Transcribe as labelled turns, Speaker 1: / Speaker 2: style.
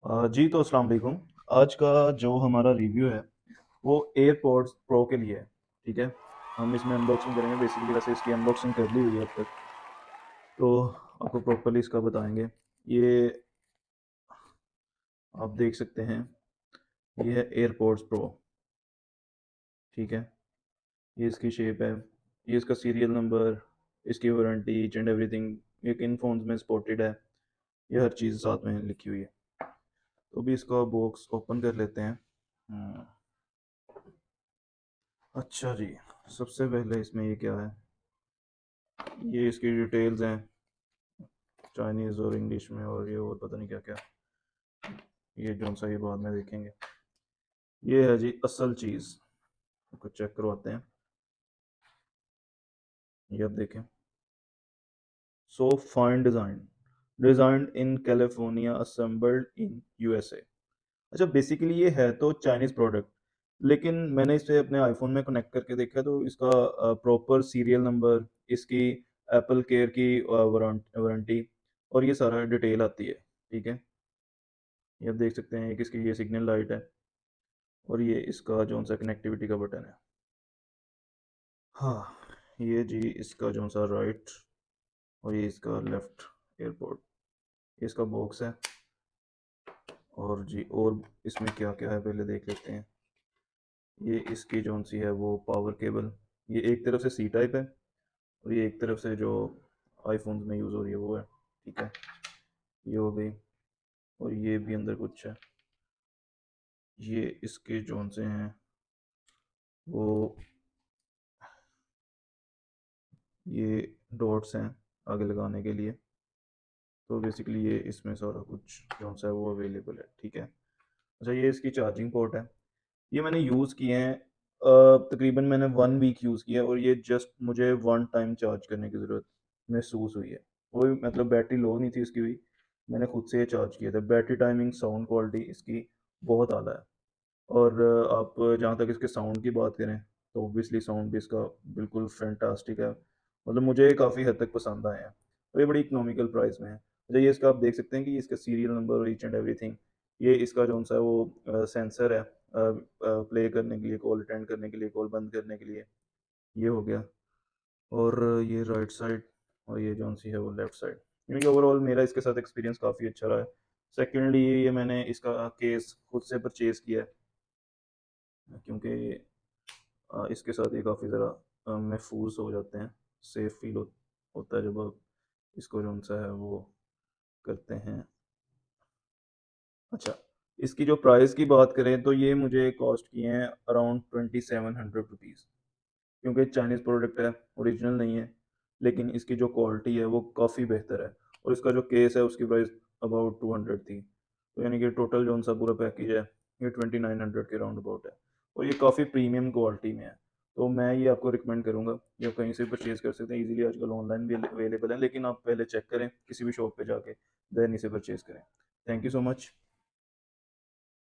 Speaker 1: जी तो अस्सलाम वालेकुम। आज का जो हमारा रिव्यू है वो एयरपॉड्स प्रो के लिए है। ठीक है, हम इसमें अनबॉक्सिंग करेंगे। बेसिकली वैसे इसकी अनबॉक्सिंग कर ली हुई है अब तक, तो आपको प्रॉपर्ली इसका बताएंगे। ये आप देख सकते हैं, ये है एयरपॉड्स प्रो। ठीक है, ये इसकी शेप है, ये इसका सीरियल नंबर, इसकी वारंटी, ईच एंड एवरीथिंग, ये किन फ़ोन्स में सपोर्टेड है, ये हर चीज़ साथ में लिखी हुई है। तो अभी इसका बॉक्स ओपन कर लेते हैं। अच्छा जी, सबसे पहले इसमें ये क्या है, ये इसकी डिटेल्स हैं चाइनीज़ और इंग्लिश में, और ये और पता नहीं क्या क्या। ये जो सा ये बाद में देखेंगे। ये है जी असल चीज़, कुछ चेक करवाते हैं। ये आप देखें, so fine design, designed in California, assembled in USA. अच्छा, बेसिकली ये है तो चाइनीज़ प्रोडक्ट, लेकिन मैंने इसे अपने आईफोन में कनेक्ट करके देखा तो इसका प्रॉपर सीरियल नंबर, इसकी एप्पल केयर की वारंटी और ये सारा डिटेल आती है। ठीक है, ये आप देख सकते हैं, एक इसकी ये सिग्नल लाइट है और ये इसका जो सा कनेक्टिविटी का बटन है। हाँ, ये जी इसका जो सा राइट और ये इसका लेफ्ट एयरपोर्ट, ये इसका बॉक्स है। और जी और इसमें क्या क्या है पहले देख लेते हैं। ये इसकी जो सी है वो पावर केबल, ये एक तरफ से सी टाइप है और ये एक तरफ से जो आईफोन में यूज़ हो रही है वो है। ठीक है, ये हो गई। और ये भी अंदर कुछ है, ये इसके जोन से हैं वो, ये डॉट्स हैं आगे लगाने के लिए। तो बेसिकली ये इसमें सारा कुछ जो सा है वो अवेलेबल है। ठीक है, अच्छा ये इसकी चार्जिंग पोर्ट है। ये मैंने यूज़ किए हैं, तकरीबन मैंने 1 वीक यूज़ किया है और ये जस्ट मुझे वन टाइम चार्ज करने की ज़रूरत महसूस हुई है। वो भी मतलब बैटरी लो नहीं थी इसकी हुई, मैंने खुद से ये चार्ज किया था। बैटरी टाइमिंग, साउंड क्वालिटी इसकी बहुत आला है। और आप जहाँ तक इसके साउंड की बात करें तो ऑब्वियसली साउंड भी इसका बिल्कुल फैंटास्टिक है। मतलब मुझे काफ़ी हद तक पसंद आए हैं और ये बड़ी इकोनॉमिकल प्राइस में है। अच्छा, ये इसका आप देख सकते हैं कि इसका सीरियल नंबर और ईच एंड एवरीथिंग, ये इसका जो सा है वो सेंसर है प्ले करने के लिए, कॉल अटेंड करने के लिए, कॉल बंद करने के लिए। ये हो गया। और ये राइट साइड और ये जो सी है वो लेफ्ट साइड। यानी कि ओवरऑल मेरा इसके साथ एक्सपीरियंस काफ़ी अच्छा रहा है। सेकेंडली ये मैंने इसका केस खुद से परचेज़ किया है, क्योंकि इसके साथ ये काफ़ी ज़रा महफूज हो जाते हैं, सेफ फील होता है जब आप इसको जो सा है वो करते हैं। अच्छा, इसकी जो प्राइस की बात करें तो ये मुझे कॉस्ट किए हैं अराउंड 2700 रुपीज़, क्योंकि चाइनीज़ प्रोडक्ट है, ओरिजिनल नहीं है, लेकिन इसकी जो क्वालिटी है वो काफ़ी बेहतर है। और इसका जो केस है उसकी प्राइस अबाउट 200 थी। तो यानी कि टोटल जो सा पूरा पैकेज है ये 2900 के राउंड अबाउट है और ये काफ़ी प्रीमियम क्वालिटी में है। तो मैं ये आपको रिकमेंड करूँगा, ये आप कहीं से परचेज़ कर सकते हैं ईजिली, आजकल ऑनलाइन भी अवेलेबल है, लेकिन आप पहले चेक करें किसी भी शॉप पे जाके, देन इसे परचेज़ करें। Thank you so much.